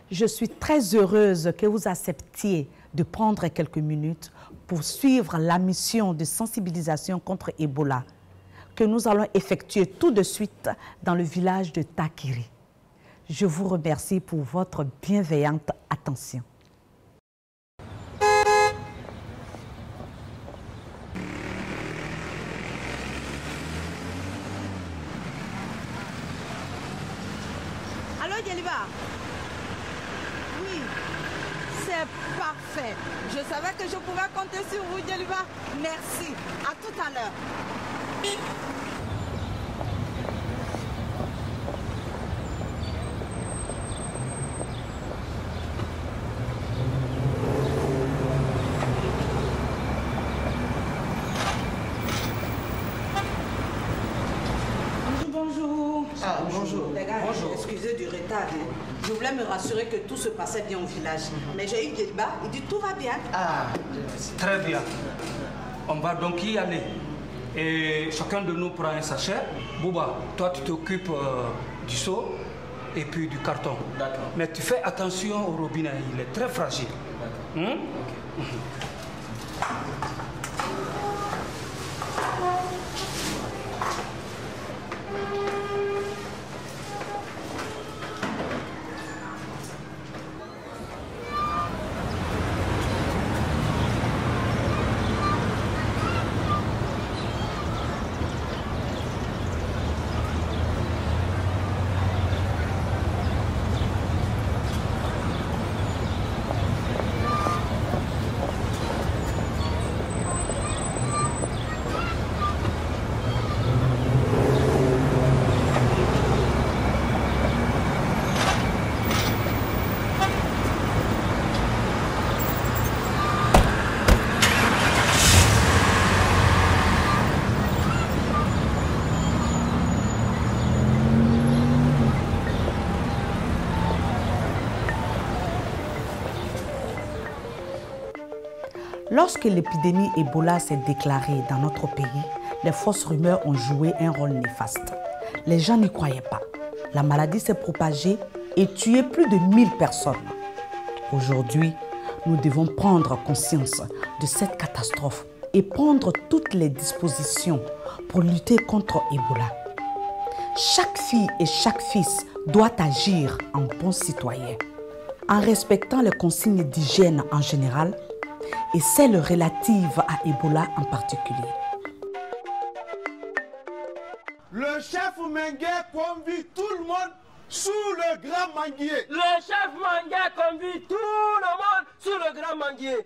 Je suis très heureuse que vous acceptiez de prendre quelques minutes pour suivre la mission de sensibilisation contre Ebola que nous allons effectuer tout de suite dans le village de Takiri. Je vous remercie pour votre bienveillante attention. Allô, Djeliba? Oui, c'est parfait. Je savais que je pouvais compter sur vous, Djeliba. Merci. À tout à l'heure. Ah, bonjour. Les gars, Bonjour. excusez du retard. Je voulais me rassurer que tout se passait bien au village. Mais j'ai eu Djeliba, il dit tout va bien. Ah, très bien. On va donc y aller. Et chacun de nous prend un sachet. Bouba, toi tu t'occupes du seau et puis du carton. D'accord. Mais tu fais attention au robinet, il est très fragile. D'accord. Ok. Lorsque l'épidémie Ebola s'est déclarée dans notre pays, les fausses rumeurs ont joué un rôle néfaste. Les gens n'y croyaient pas. La maladie s'est propagée et tué plus de 1000 personnes. Aujourd'hui, nous devons prendre conscience de cette catastrophe et prendre toutes les dispositions pour lutter contre Ebola. Chaque fille et chaque fils doit agir en bon citoyen, en respectant les consignes d'hygiène en général et celles relatives à Ebola en particulier. Le chef Mengue convie tout le monde sous le grand manguier. Le chef Mengue convie tout le monde sous le grand manguier.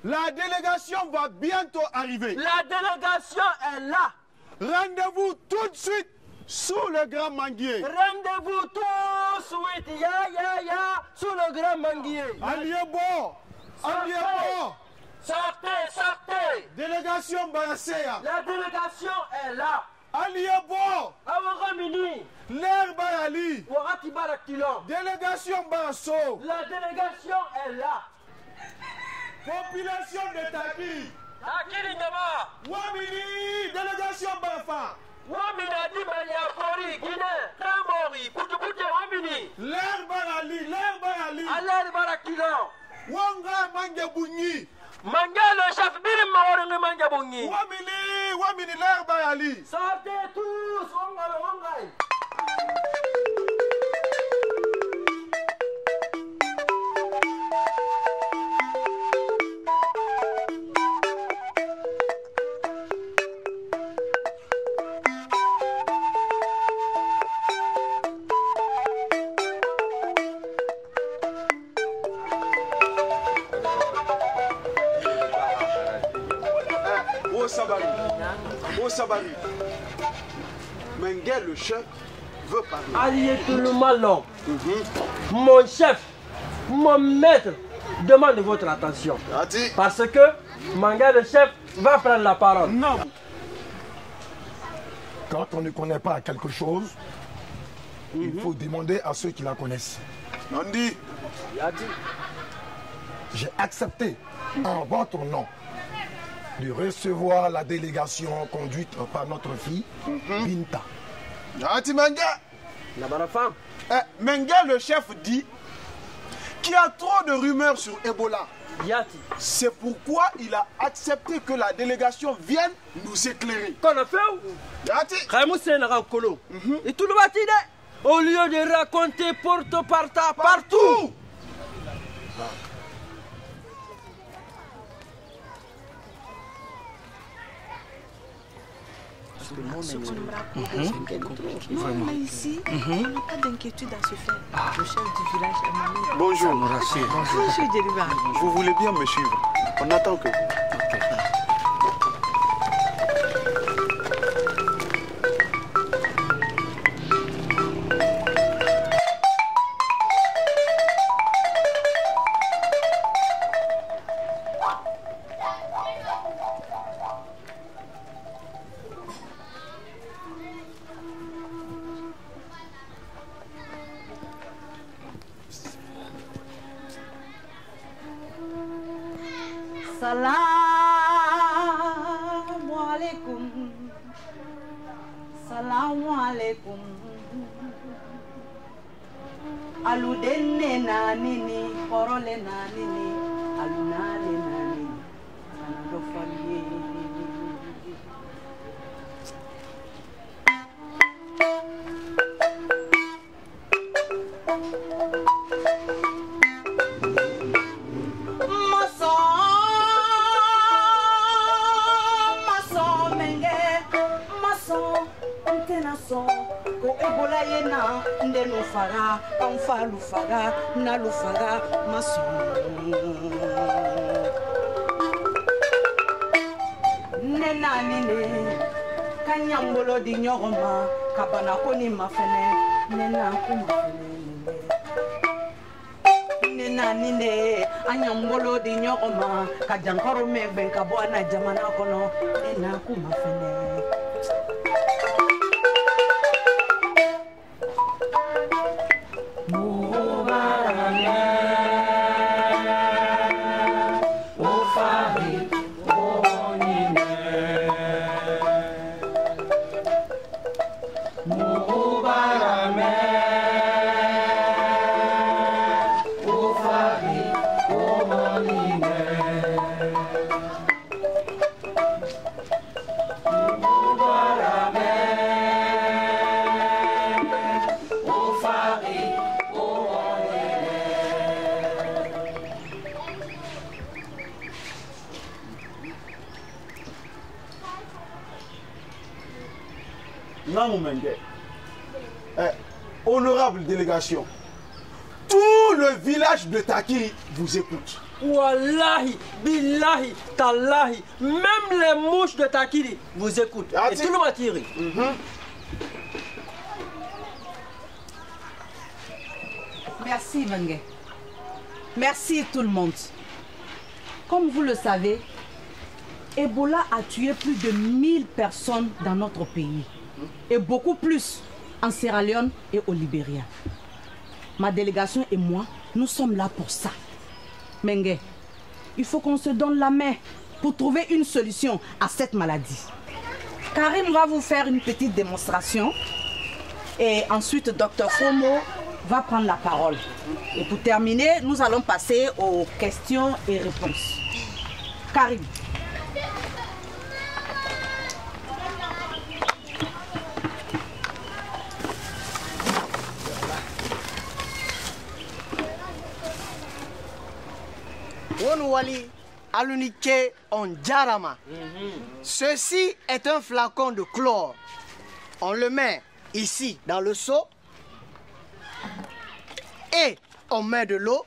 La délégation va bientôt arriver. La délégation est là. Rendez-vous tout de suite sous le grand manguier. Rendez-vous tout de suite, sous le grand manguier. Aliebo. Sortez, sortez. Délégation Barasséa. La délégation est là. Aliebo. Awaramini. L'air Barali. Warati Barakilon. Délégation Barasso. La délégation est là. Population de Takiri. Takiri Ndama. Wamini. Délégation Barafa. Wamina Dimania Fori, Guinée, Tambori, Poutoupouté, Wamini. L'air Barali. Alain Barakilon. Wanga Mangebunyi. Manga le chef Birim Mawarengue Mangabungi. Wamini l'air Barali. Sortez tous, Wangai. Sabari. Mengue, le chef, veut parler. Allié tout le malon. Mon chef, mon maître, demande votre attention. Parce que Manga, le chef, va prendre la parole. Non. Quand on ne connaît pas quelque chose, il faut demander à ceux qui la connaissent. Nandi. J'ai accepté en votre nom de recevoir la délégation conduite par notre fille Binta. Manga. Mengue, le chef, dit qu'il y a trop de rumeurs sur Ebola. Yati. C'est pourquoi il a accepté que la délégation vienne nous éclairer. Qu'on a fait où? Yati. Et tout le matin, au lieu de raconter porte partout. Ce qu'on me raconte, vraiment. Mais ici, on n'a pas d'inquiétude à se faire. Le chef du village est marié. Bonjour. Bonjour, Djeliba. Vous voulez bien me suivre? On attend que... Salamu alaikum. Aludenne na nini, korole na nini, alunale na nini, kanado faliye. Ko Ebola yena ndenu faga kamfalu faga nalu faga maso nena nine kanyambolo di nyogoma kabana koni mafene nena kuma nena nine anyambolo di nyogoma kajankoro megben kabwana jamana kono nena kuma fene. Honorable délégation, tout le village de Takiri vous écoute. Wallahi, billahi, tallahi, même les mouches de Takiri vous écoutent. Et tout le matiri. Merci Mengue. Merci tout le monde. Comme vous le savez, Ebola a tué plus de 1000 personnes dans notre pays. Et beaucoup plus en Sierra Leone et au Libéria. Ma délégation et moi, nous sommes là pour ça. Mengue, il faut qu'on se donne la main pour trouver une solution à cette maladie. Karim va vous faire une petite démonstration. Et ensuite, Dr Fomo va prendre la parole. Et pour terminer, nous allons passer aux questions et réponses. Karim. Wali alunike on jarama. Ceci est un flacon de chlore. On le met ici dans le seau et on met de l'eau.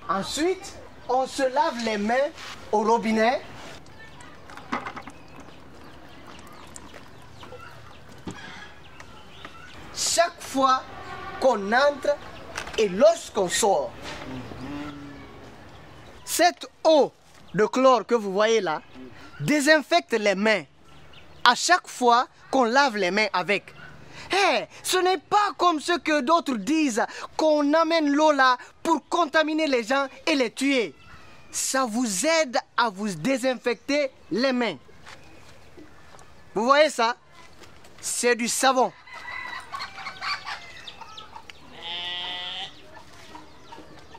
Ensuite, on se lave les mains au robinet. Chaque fois qu'on entre et lorsqu'on sort. Cette eau de chlore que vous voyez là désinfecte les mains à chaque fois qu'on lave les mains avec. Hey, ce n'est pas comme ce que d'autres disent, qu'on amène l'eau là pour contaminer les gens et les tuer. Ça vous aide à vous désinfecter les mains. Vous voyez ça? C'est du savon.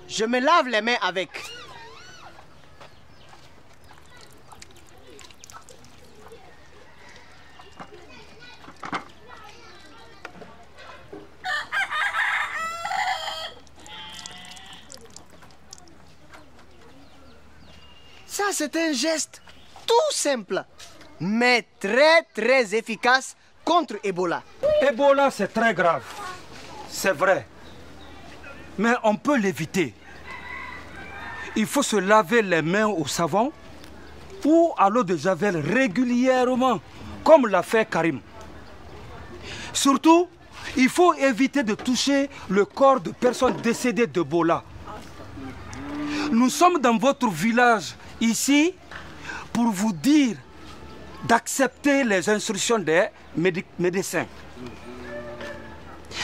Je me lave les mains avec. Ça, c'est un geste tout simple, mais très efficace contre Ebola. Ebola, c'est très grave. C'est vrai. Mais on peut l'éviter. Il faut se laver les mains au savon ou à l'eau de javel régulièrement, comme l'a fait Karim. Surtout, il faut éviter de toucher le corps de personnes décédées d'Ebola. Nous sommes dans votre village ici pour vous dire d'accepter les instructions des médecins.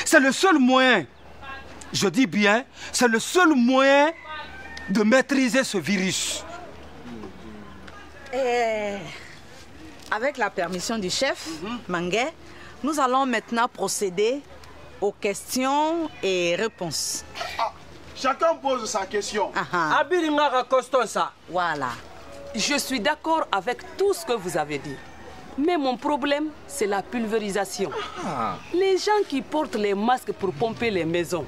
C'est le seul moyen, je dis bien, c'est le seul moyen de maîtriser ce virus. Et avec la permission du chef, Mangué, nous allons maintenant procéder aux questions et réponses. Ah, chacun pose sa question. Voilà. Je suis d'accord avec tout ce que vous avez dit. Mais mon problème, c'est la pulvérisation. Les gens qui portent les masques pour pomper les maisons,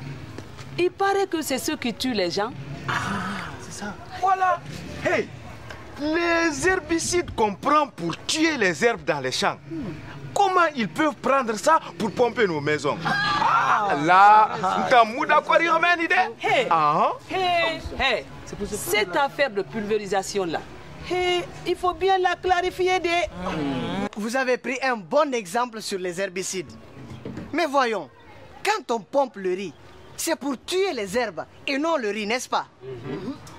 il paraît que c'est ceux qui tuent les gens. C'est ça. Voilà. Hey, les herbicides qu'on prend pour tuer les herbes dans les champs, comment ils peuvent prendre ça pour pomper nos maisons? Cette affaire de pulvérisation-là, il faut bien la clarifier. Vous avez pris un bon exemple sur les herbicides. Mais voyons, quand on pompe le riz, c'est pour tuer les herbes et non le riz, n'est-ce pas?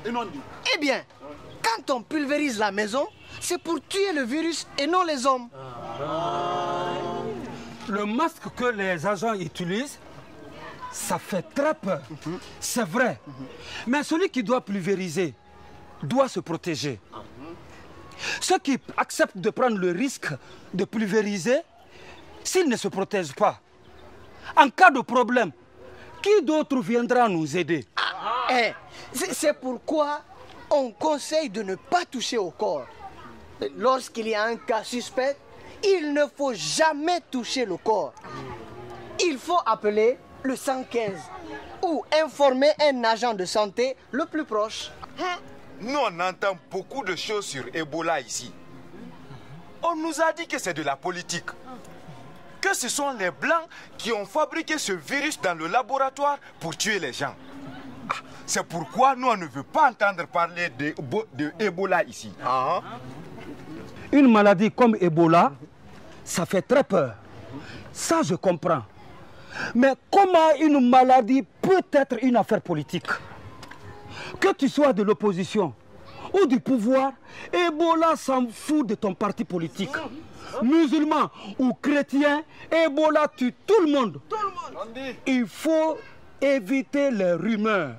Eh bien, quand on pulvérise la maison, c'est pour tuer le virus et non les hommes. Le masque que les agents utilisent, ça fait très peur. C'est vrai. Mais celui qui doit pulvériser doit se protéger. Ceux qui acceptent de prendre le risque de pulvériser, s'ils ne se protègent pas, en cas de problème, qui d'autre viendra nous aider? C'est pourquoi on conseille de ne pas toucher au corps. Lorsqu'il y a un cas suspect, il ne faut jamais toucher le corps. Il faut appeler le 115 ou informer un agent de santé le plus proche. Nous, on entend beaucoup de choses sur Ebola ici. On nous a dit que c'est de la politique. Que ce sont les Blancs qui ont fabriqué ce virus dans le laboratoire pour tuer les gens. C'est pourquoi nous, on ne veut pas entendre parler de Ebola ici. Une maladie comme Ebola, ça fait très peur. Ça, je comprends. Mais comment une maladie peut être une affaire politique? Que tu sois de l'opposition ou du pouvoir, Ebola s'en fout de ton parti politique. Musulman ou chrétien, Ebola tue tout le monde. Il faut éviter les rumeurs.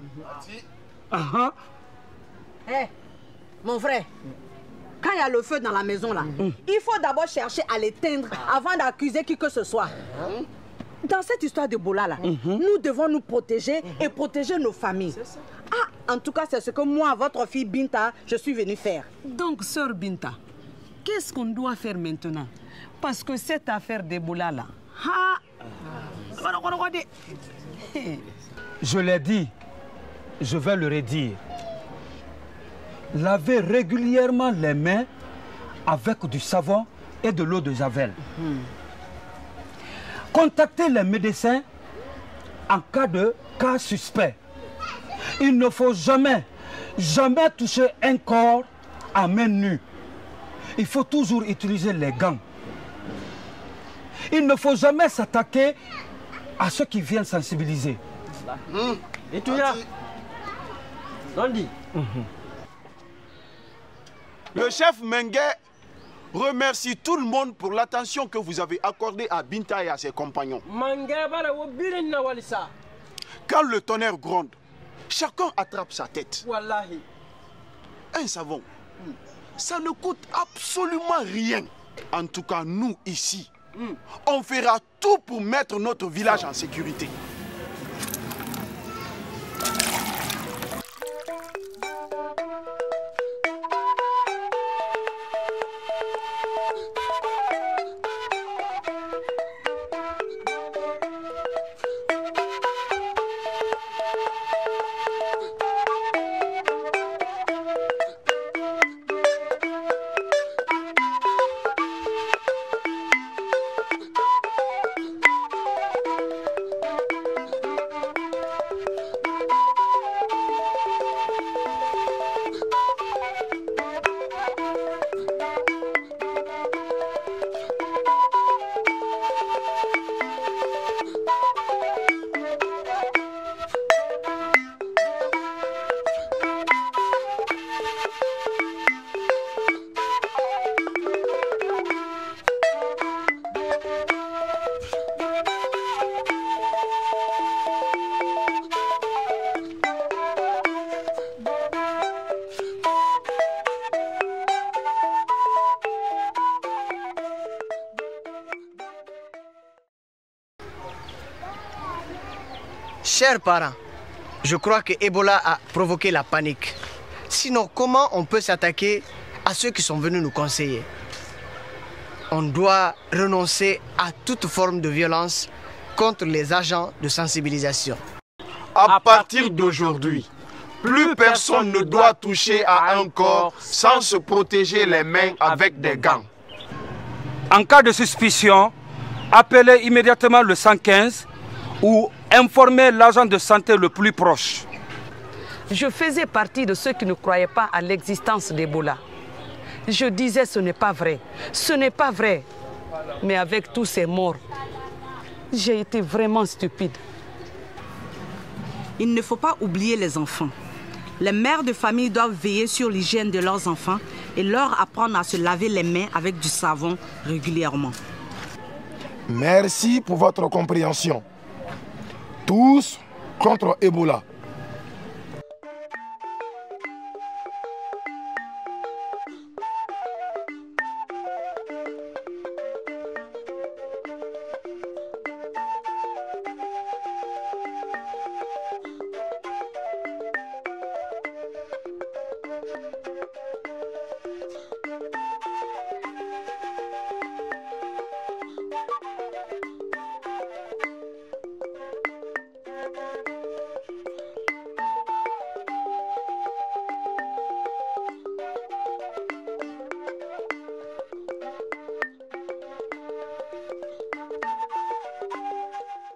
Mon frère, quand il y a le feu dans la maison, là, il faut d'abord chercher à l'éteindre avant d'accuser qui que ce soit. Dans cette histoire d'Ebola, là, nous devons nous protéger et protéger nos familles. En tout cas, c'est ce que moi, votre fille Binta, je suis venue faire. Donc, sœur Binta, qu'est-ce qu'on doit faire maintenant? Parce que cette affaire d'Ebola, là... Je l'ai dit, je vais le redire. Lavez régulièrement les mains avec du savon et de l'eau de javel. Contactez les médecins en cas de cas suspect. Il ne faut jamais toucher un corps à main nue. Il faut toujours utiliser les gants. Il ne faut jamais s'attaquer à ceux qui viennent sensibiliser. Et tu as Nandi. Le chef Mengue remercie tout le monde pour l'attention que vous avez accordée à Binta et à ses compagnons. Quand le tonnerre gronde, chacun attrape sa tête. Un savon, ça ne coûte absolument rien. En tout cas, nous, ici, on fera tout pour mettre notre village en sécurité. Chers parents, je crois que Ebola a provoqué la panique. Sinon, comment on peut s'attaquer à ceux qui sont venus nous conseiller? On doit renoncer à toute forme de violence contre les agents de sensibilisation. À partir d'aujourd'hui, plus personne ne doit toucher à un corps sans se protéger les mains avec des gants. En cas de suspicion, appelez immédiatement le 115 ou informez l'agent de santé le plus proche. Je faisais partie de ceux qui ne croyaient pas à l'existence d'Ebola. Je disais ce n'est pas vrai, ce n'est pas vrai. Mais avec tous ces morts, j'ai été vraiment stupide. Il ne faut pas oublier les enfants. Les mères de famille doivent veiller sur l'hygiène de leurs enfants et leur apprendre à se laver les mains avec du savon régulièrement. Merci pour votre compréhension. Tous contre Ebola.